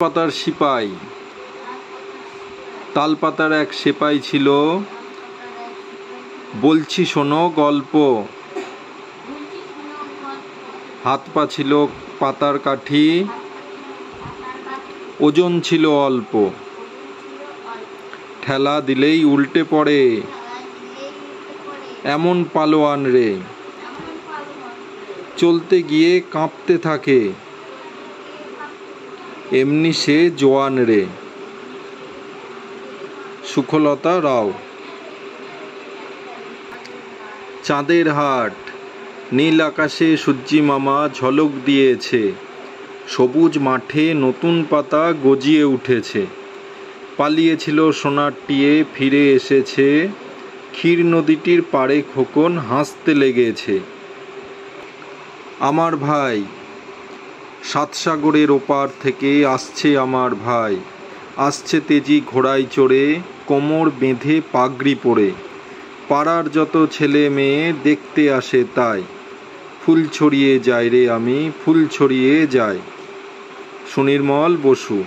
পাতার সিপাই। তালপাতার এক সেপাই ছিল, বলছি শোনো গল্প। হাত পা ছিল পাতার কাঠি, ওজন ছিল অল্প। ঠেলা দিলেই উল্টে পড়ে, এমন পালোয়ান রে। চলতে গিয়ে কাঁপতে থাকে, এমনি সে জোয়ান রে। সুখলতা রাও। চাঁদের হাট। নীল আকাশে সূর্যি মামা ঝলক দিয়েছে, সবুজ মাঠে নতুন পাতা গজিয়ে উঠেছে। পালিয়েছিল সোনার টিয়ে, ফিরে এসেছে, ক্ষীর নদীটির পাড়ে খোকন হাসতে লেগেছে। আমার ভাই। সাতসাগরের ওপার থেকে আসছে আমার ভাই, আসছে তেজি ঘোড়ায় চড়ে, কোমর বেঁধে পাগড়ি পরে। পাড়ার যত ছেলে মেয়ে দেখতে আসে তাই, ফুল ছড়িয়ে যায় রে আমি, ফুল ছড়িয়ে যায়। সুনির্মল বসু।